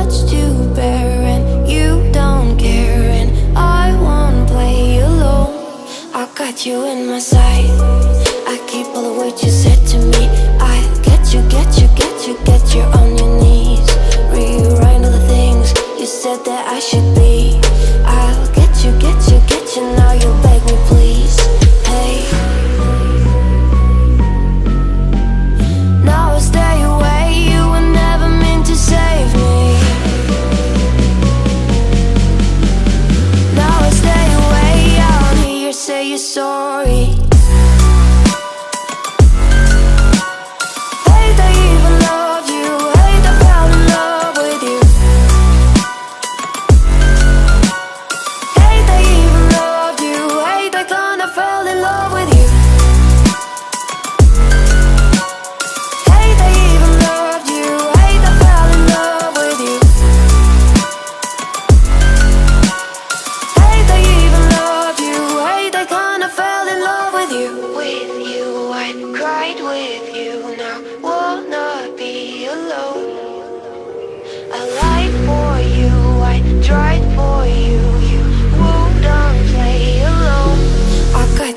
much to bear, and you don't care, and I won't play alone. I got you in my sight, I keep all the words you said to me. I get you, get you, get you, get you on your knees. Rewrite all the things you said that I should be. I'll get you, get you, get you, now you beg me please. Hey, now I stay away, you were never meant to save me. Now I stay away, I don't hear you say you're sorry.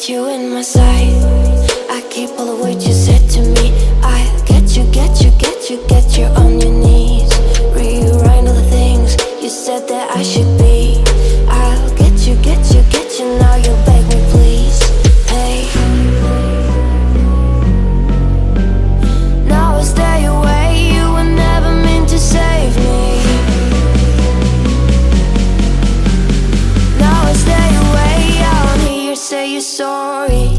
You in my sight, I keep all the words you said to me. I get you, get you, get you, get you on your knees. Rewrite all the things you said that I should be. I'll get you, get you, get you, now you beg me please. Hey, now I stay away, you were never meant to save me. Now I stay away, I don't hear you say you're sorry.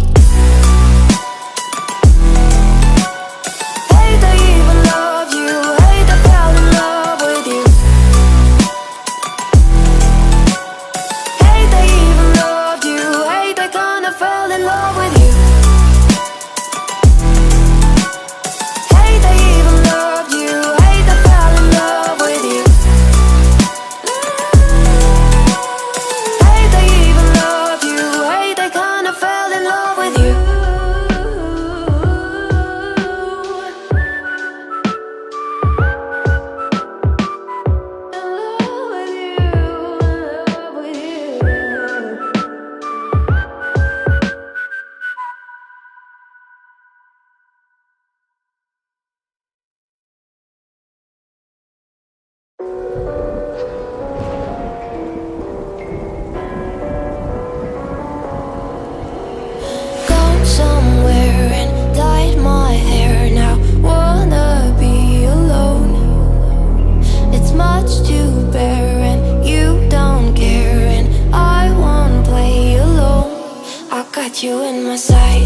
You in my sight,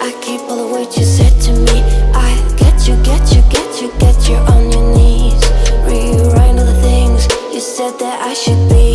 I keep all the words you said to me. I get you, get you, get you, get you on your knees. Rewrite all the things you said that I should be.